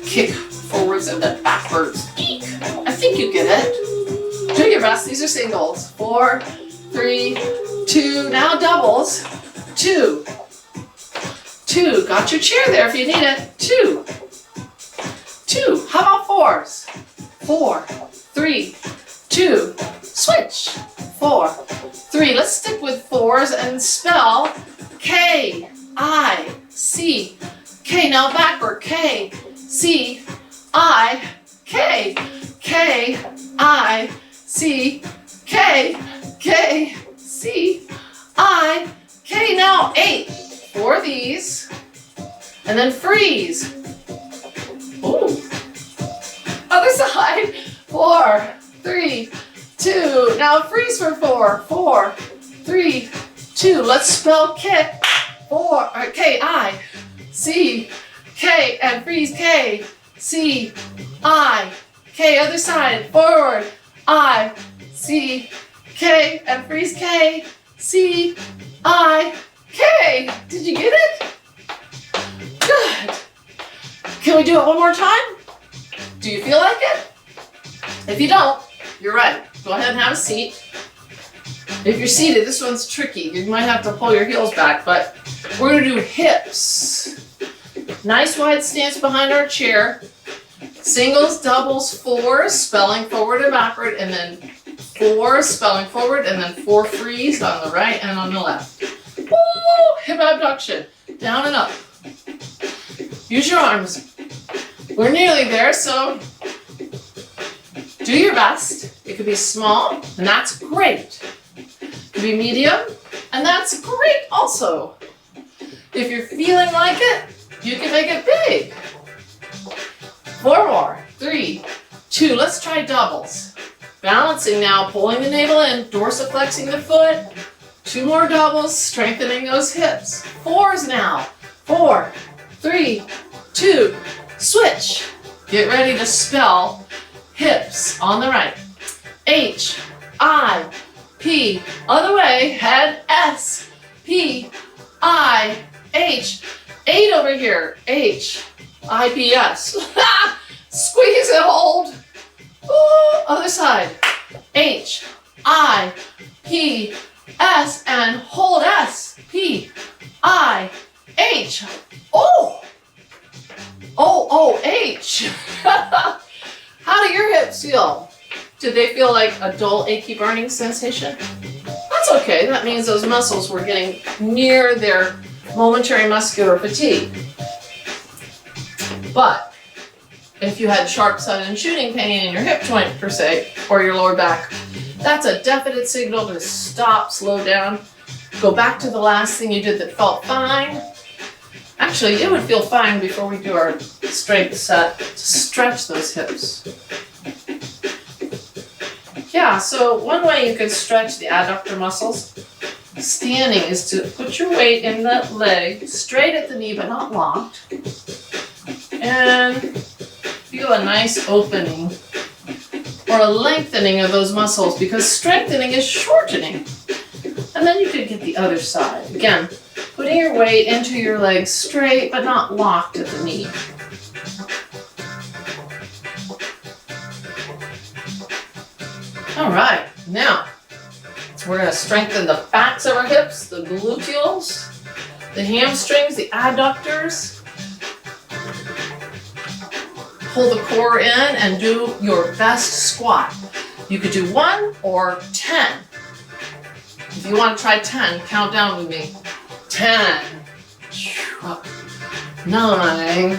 kick forwards and then backwards. Eek. I think you get it. Do your best. These are singles. 4, 3, 2. Now doubles. 2. 2. Got your chair there if you need it. 2. 2. How about 4s? 4, 3, 2. Switch. 4, 3. Let's stick with 4s and spell K-I-C. K. Now backward. K-C-I-K. K-I-C. K-C-I-K. Now 8. 4 of these. And then freeze. Ooh. Other side. 4, 3, 2. Now freeze for 4. 4, 3, 2. Let's spell kick. 4, K-I-C. K and freeze. K-C-I. K. Other side. Forward. C, K, and freeze K, C, I, K. Did you get it? Good. Can we do it one more time? Do you feel like it? If you don't, you're right. Go ahead and have a seat. If you're seated, this one's tricky. You might have to pull your heels back, but we're going to do hips. Nice wide stance behind our chair. Singles, doubles, fours, spelling forward and backward, and then four, spelling forward, and then four freeze on the right and on the left. Woo! Hip abduction. Down and up. Use your arms. We're nearly there, so do your best. It could be small, and that's great. It could be medium, and that's great also. If you're feeling like it, you can make it big. Four more. 3, 2. Let's try doubles. Balancing now, pulling the navel in, dorsiflexing the foot. 2 more doubles, strengthening those hips. Fours now. 4, 3, 2. Switch. Get ready to spell hips on the right. H, I, P. Other way, head, S, P, I, H. 8 over here. H, I, P, S. Squeeze and hold. Ooh, other side. H, I, P, S, and hold S, P, I, H. Oh! O-O-H. How do your hips feel? Do they feel like a dull, achy, burning sensation? That's okay. That means those muscles were getting near their momentary muscular fatigue. But if you had sharp, sudden shooting pain in your hip joint, per se, or your lower back, that's a definite signal to stop, slow down, go back to the last thing you did that felt fine. Actually, it would feel fine before we do our strength set to stretch those hips. Yeah, so one way you can stretch the adductor muscles standing is to put your weight in the leg, straight at the knee but not locked, and feel a nice opening or a lengthening of those muscles, because strengthening is shortening. And then you could get the other side. Again, putting your weight into your leg straight but not locked at the knee. All right, now we're going to strengthen the backs of our hips, the gluteals, the hamstrings, the adductors. Pull the core in and do your best squat. You could do 1 or 10. If you want to try 10, count down with me. 10, 9,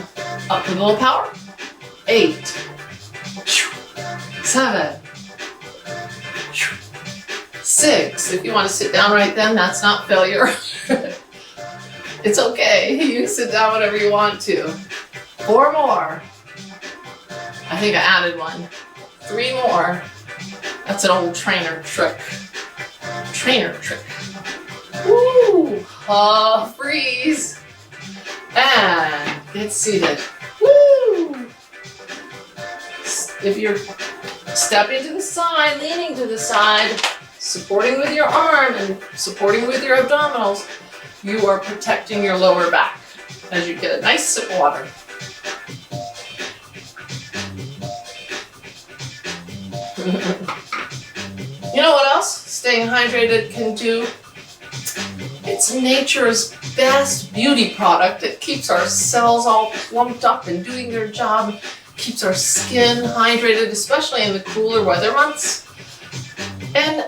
up with a little power. 8, 7, 6. If you want to sit down right then, that's not failure. It's okay. You can sit down whenever you want to. 4 more. I think I added 1. 3 more. That's an old trainer trick. Woo! Freeze. And get seated. Woo! If you're stepping to the side, leaning to the side, supporting with your arm and supporting with your abdominals, you are protecting your lower back as you get a nice sip of water. You know what else staying hydrated can do? It's nature's best beauty product. It keeps our cells all plumped up and doing their job, keeps our skin hydrated, especially in the cooler weather months, and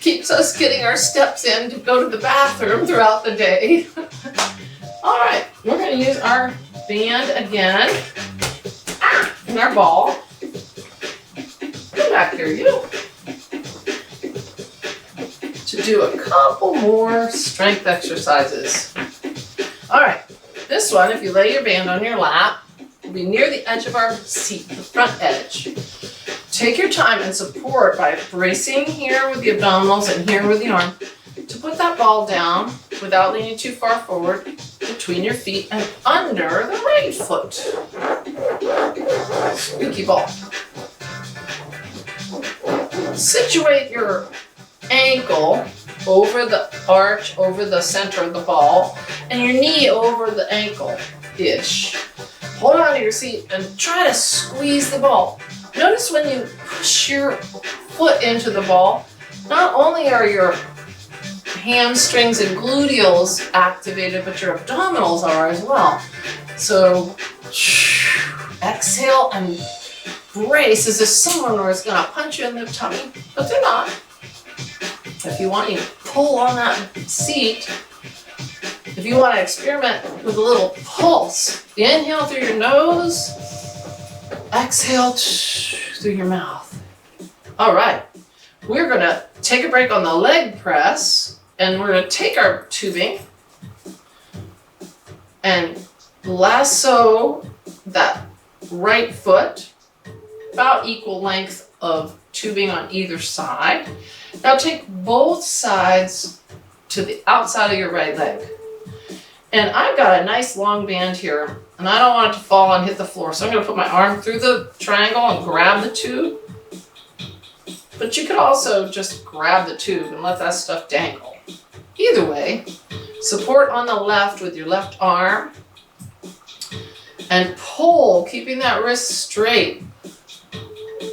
keeps us getting our steps in to go to the bathroom throughout the day. All right, we're going to use our band again and our ball. Come back here, you. To do a couple more strength exercises. All right, this one, if you lay your band on your lap, will be near the edge of our seat, the front edge. Take your time and support by bracing here with the abdominals and here with the arm to put that ball down without leaning too far forward between your feet and under the right foot. Squeaky ball. Situate your ankle over the arch, over the center of the ball, and your knee over the ankle-ish. Hold on to your seat and try to squeeze the ball. Notice when you push your foot into the ball, not only are your hamstrings and gluteals activated, but your abdominals are as well. So exhale and brace as if someone was going to punch you in the tummy, but they're not. If you want, you pull on that seat. If you want to experiment with a little pulse, inhale through your nose, exhale through your mouth. All right, we're going to take a break on the leg press, and we're going to take our tubing and lasso that right foot, about equal length of tubing on either side. Now take both sides to the outside of your right leg. And I've got a nice long band here, and I don't want it to fall and hit the floor, so I'm going to put my arm through the triangle and grab the tube. But you could also just grab the tube and let that stuff dangle. Either way, support on the left with your left arm and pull, keeping that wrist straight.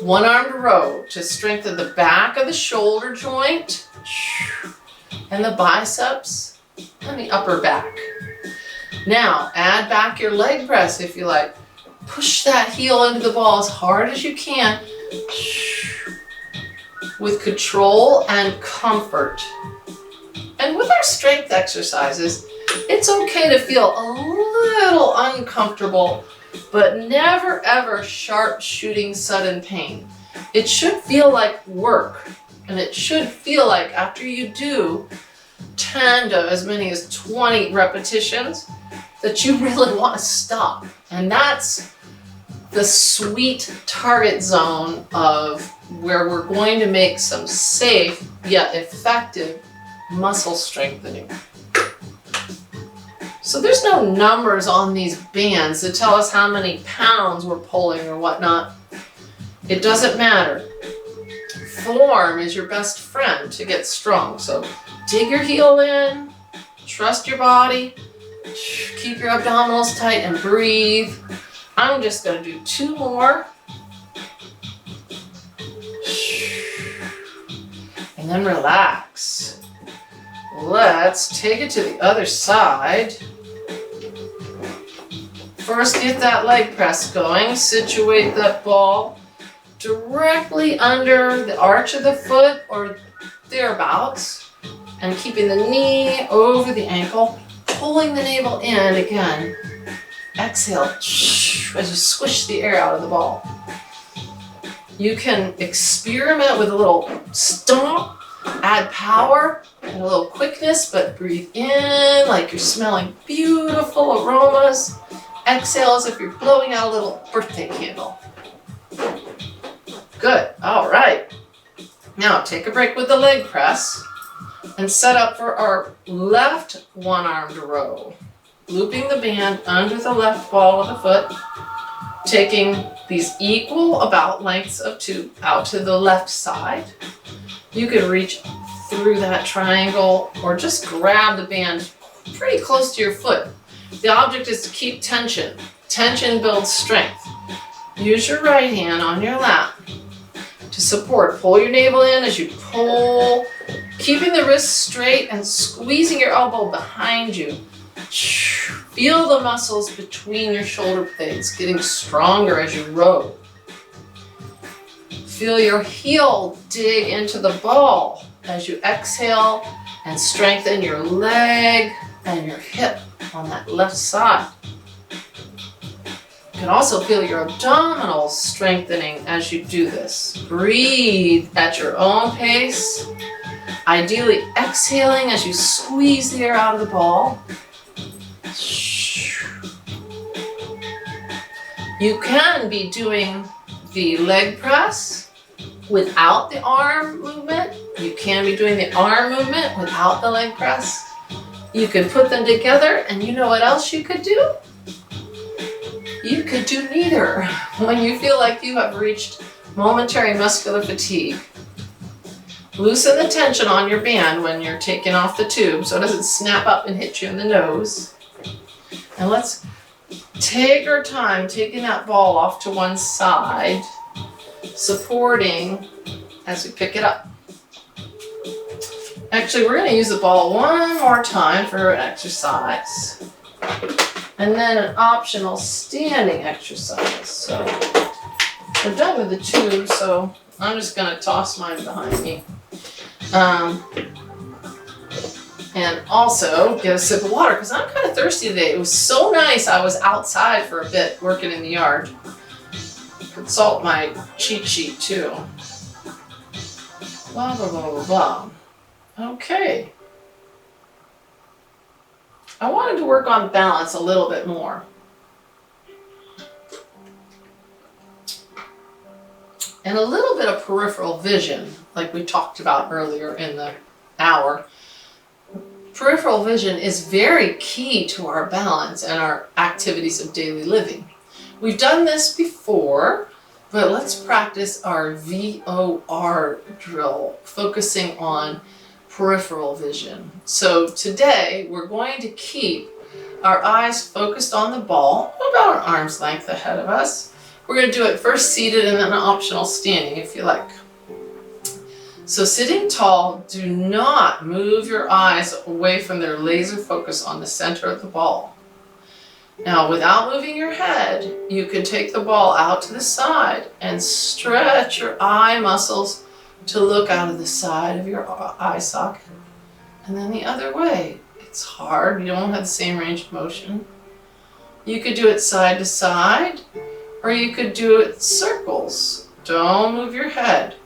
One arm to row to strengthen the back of the shoulder joint and the biceps and the upper back. Now, add back your leg press if you like. Push that heel into the ball as hard as you can with control and comfort. And with our strength exercises, it's okay to feel a little uncomfortable, but never ever sharp shooting sudden pain. It should feel like work, and it should feel like after you do 10 to as many as 20 repetitions that you really want to stop. And that's the sweet target zone of where we're going to make some safe yet effective muscle strengthening. So there's no numbers on these bands that tell us how many pounds we're pulling or whatnot. It doesn't matter. Form is your best friend to get strong. So dig your heel in, trust your body, keep your abdominals tight and breathe. I'm just going to do 2 more. And then relax. Let's take it to the other side. First, get that leg press going. Situate that ball directly under the arch of the foot or thereabouts, and keeping the knee over the ankle, pulling the navel in again. Exhale as you squish the air out of the ball. You can experiment with a little stomp, add power and a little quickness, but breathe in like you're smelling beautiful aromas. Exhale as if you're blowing out a little birthday candle. Good, all right. Now take a break with the leg press and set up for our left one-armed row. Looping the band under the left ball of the foot, taking these equal about lengths of tube out to the left side. You can reach through that triangle or just grab the band pretty close to your foot. The object is to keep tension. Tension builds strength. Use your right hand on your lap to support. Pull your navel in as you pull, keeping the wrist straight and squeezing your elbow behind you. Feel the muscles between your shoulder blades getting stronger as you row. Feel your heel dig into the ball as you exhale and strengthen your leg and your hip on that left side. You can also feel your abdominals strengthening as you do this. Breathe at your own pace, ideally exhaling as you squeeze the air out of the ball. You can be doing the leg press without the arm movement. You can be doing the arm movement without the leg press. You can put them together, and you know what else you could do? You could do neither when you feel like you have reached momentary muscular fatigue. Loosen the tension on your band when you're taking off the tube so it doesn't snap up and hit you in the nose. And let's take our time taking that ball off to one side, supporting as we pick it up. Actually, we're going to use the ball one more time for an exercise. And then an optional standing exercise. So we're done with the tube, so I'm just going to toss mine behind me. And also get a sip of water because I'm kind of thirsty today. It was so nice. I was outside for a bit working in the yard. Consult my cheat sheet too. Blah, blah, blah, blah, blah. Okay. I wanted to work on balance a little bit more. And a little bit of peripheral vision, like we talked about earlier in the hour. Peripheral vision is very key to our balance and our activities of daily living. We've done this before, but let's practice our VOR drill, focusing on peripheral vision. So today we're going to keep our eyes focused on the ball, about an arm's length ahead of us. We're going to do it first seated and then an optional standing if you like. So sitting tall, do not move your eyes away from their laser focus on the center of the ball. Now, without moving your head, you can take the ball out to the side and stretch your eye muscles to look out of the side of your eye socket. And then the other way. It's hard. You don't have the same range of motion. You could do it side to side, or you could do it circles. Don't move your head.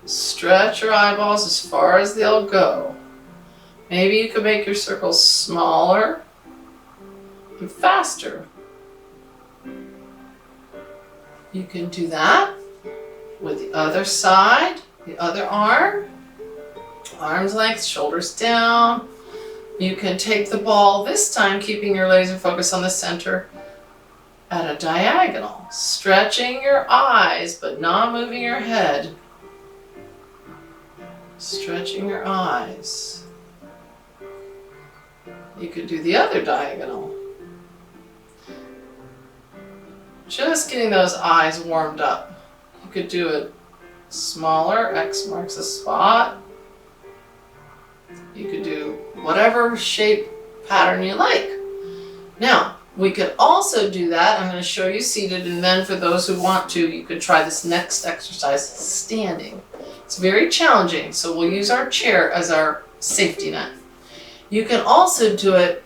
Stretch your eyeballs as far as they'll go. Maybe you could make your circles smaller and faster. You can do that with the other side, the other arm, arm's length, shoulders down. You can take the ball, this time keeping your laser focus on the center, at a diagonal, stretching your eyes but not moving your head. Stretching your eyes. You could do the other diagonal. Just getting those eyes warmed up. You could do it smaller, X marks the spot. You could do whatever shape pattern you like. Now, we could also do that. I'm going to show you seated, and then for those who want to, you could try this next exercise standing. It's very challenging, so we'll use our chair as our safety net. You can also do it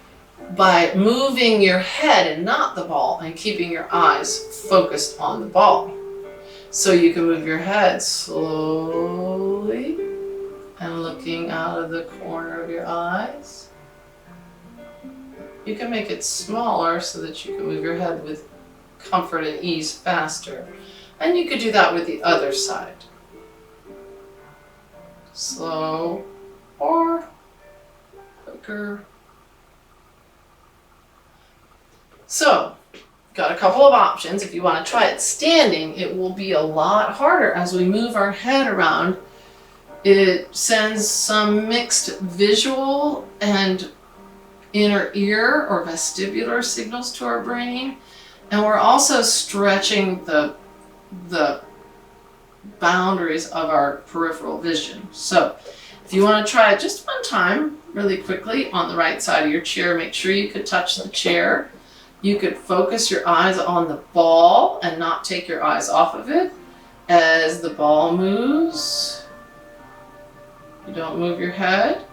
by moving your head and not the ball and keeping your eyes focused on the ball. So you can move your head slowly and looking out of the corner of your eyes. You can make it smaller so that you can move your head with comfort and ease faster. And you could do that with the other side. Slow or quicker. So, got a couple of options. If you want to try it standing, it will be a lot harder as we move our head around. It sends some mixed visual and inner ear or vestibular signals to our brain, and we're also stretching the boundaries of our peripheral vision. So if you want to try it just one time really quickly on the right side of your chair, make sure you could touch the chair. You could focus your eyes on the ball and not take your eyes off of it as the ball moves. You don't move your head.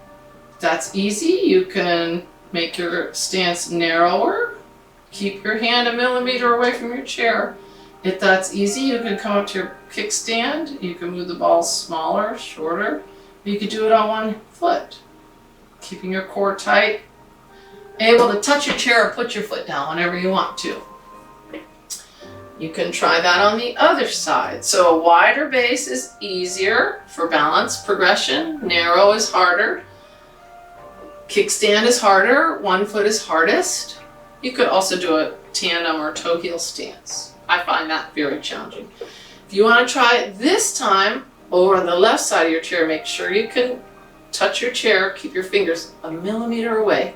That's easy. You can make your stance narrower. Keep your hand a millimeter away from your chair. If that's easy, you can come up to your kickstand. You can move the ball smaller, shorter. You could do it on one foot, keeping your core tight. Able to touch your chair or put your foot down whenever you want to. You can try that on the other side. So a wider base is easier for balance progression. Narrow is harder. Kickstand is harder. One foot is hardest. You could also do a tandem or toe heel stance. I find that very challenging. If you want to try it this time Over on the left side of your chair, make sure you can touch your chair, keep your fingers a millimeter away.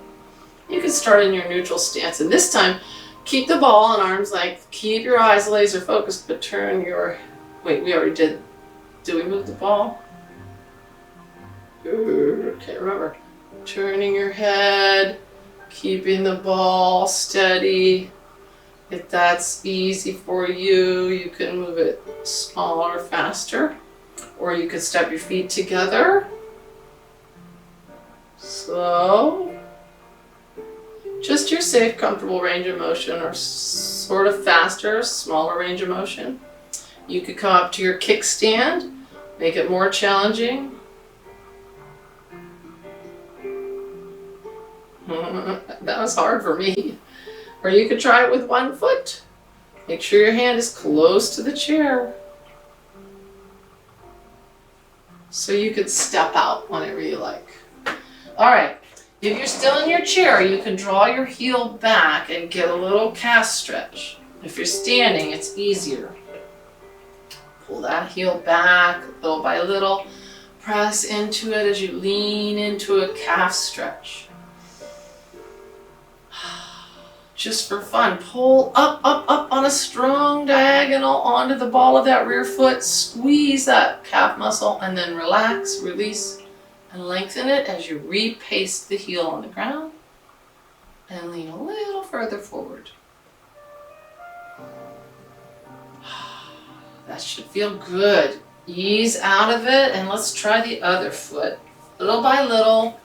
You can start in your neutral stance, and this time, keep the ball on arm's length, keep your eyes laser focused, but turn your, wait, we already did we move the ball? Can't remember. Turning your head, keeping the ball steady. If that's easy for you, you can move it smaller, faster, or you could step your feet together. Slow. Just your safe, comfortable range of motion, or sort of faster, smaller range of motion. You could come up to your kickstand, make it more challenging. That was hard for me. Or you could try it with one foot. Make sure your hand is close to the chair, so you could step out whenever you like. All right, if you're still in your chair, you can draw your heel back and get a little calf stretch. If you're standing, it's easier. Pull that heel back little by little. Press into it as you lean into a calf stretch. Just for fun, pull up, up, up on a strong diagonal onto the ball of that rear foot. Squeeze that calf muscle and then relax, release, and lengthen it as you repaste the heel on the ground and lean a little further forward. That should feel good. Ease out of it, and let's try the other foot. Little by little,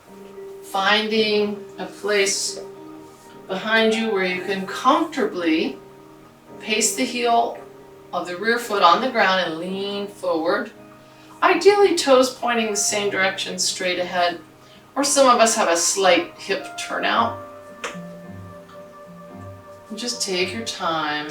finding a place behind you where you can comfortably paste the heel of the rear foot on the ground and lean forward. Ideally, toes pointing the same direction, straight ahead, or some of us have a slight hip turnout. And just take your time.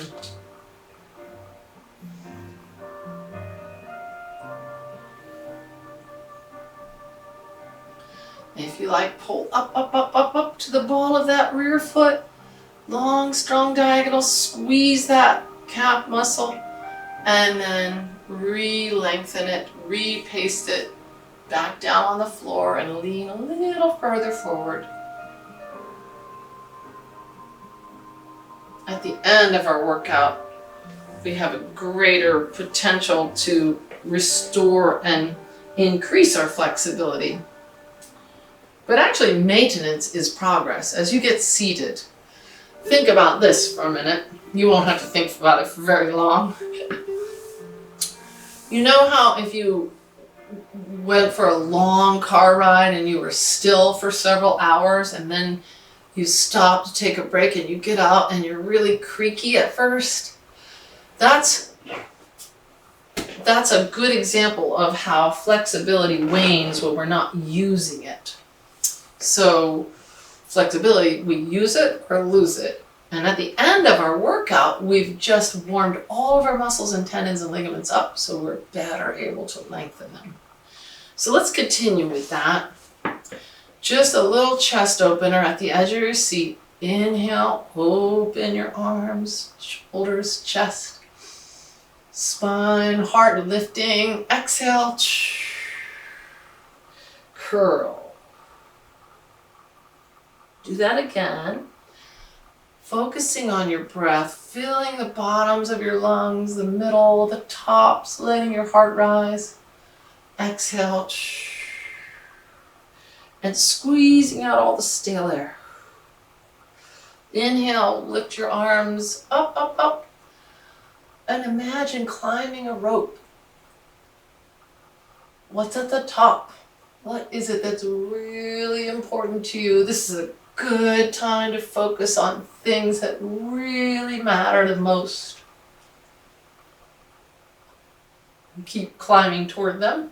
If you like, pull up, up, up, up, up to the ball of that rear foot. Long, strong diagonal, squeeze that calf muscle, and then re-lengthen it, re-paste it back down on the floor and lean a little further forward. At the end of our workout, we have a greater potential to restore and increase our flexibility. But actually, maintenance is progress. As you get seated, think about this for a minute. You won't have to think about it for very long. You know how if you went for a long car ride and you were still for several hours and then you stop to take a break and you get out and you're really creaky at first? That's a good example of how flexibility wanes when we're not using it. So flexibility, we use it or lose it. And at the end of our workout, we've just warmed all of our muscles and tendons and ligaments up, so we're better able to lengthen them. So let's continue with that. Just a little chest opener at the edge of your seat. Inhale, open your arms, shoulders, chest, spine, heart lifting. Exhale, curl. Do that again, focusing on your breath, filling the bottoms of your lungs, the middle, the tops, letting your heart rise. Exhale, and squeezing out all the stale air. Inhale, lift your arms up, up, up, and imagine climbing a rope. What's at the top? What is it that's really important to you? This is a good time to focus on things that really matter the most. And keep climbing toward them.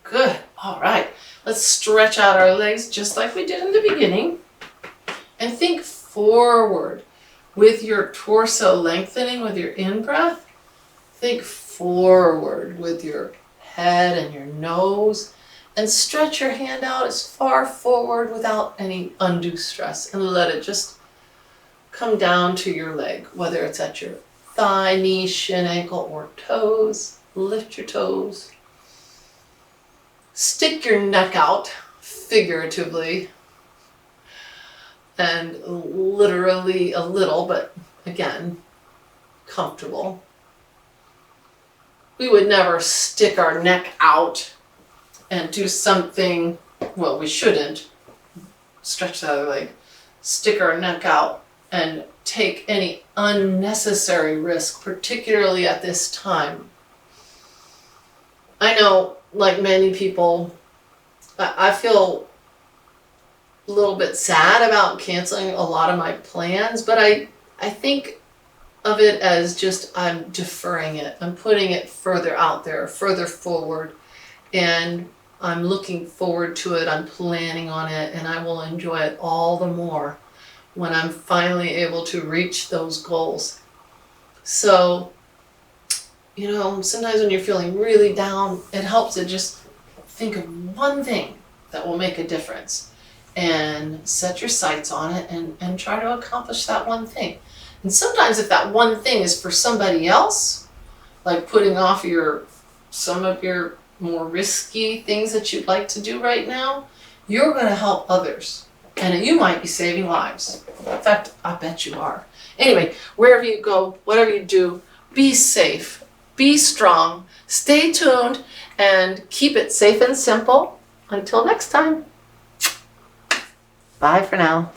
Good. All right. Let's stretch out our legs just like we did in the beginning. And think forward with your torso lengthening with your in-breath. Think forward with your head and your nose. And stretch your hand out as far forward without any undue stress, and let it just come down to your leg, whether it's at your thigh, knee, shin, ankle, or toes. Lift your toes. stick your neck out, figuratively, and literally a little, but again, comfortable. We would never stick our neck out and do something, well, we shouldn't stretch the other leg, stick our neck out and take any unnecessary risk, particularly at this time. I know, like many people, I feel a little bit sad about canceling a lot of my plans, but I think of it as just I'm deferring it. I'm putting it further out there, further forward, and I'm looking forward to it. I'm planning on it, and I will enjoy it all the more when I'm finally able to reach those goals. So, you know, sometimes when you're feeling really down, it helps to just think of one thing that will make a difference and set your sights on it and try to accomplish that one thing. And sometimes if that one thing is for somebody else, like putting off some of your more risky things that you'd like to do right now, you're going to help others. And you might be saving lives. In fact, I bet you are. Anyway, wherever you go, whatever you do, be safe, be strong, stay tuned, and keep it safe and simple. Until next time. Bye for now.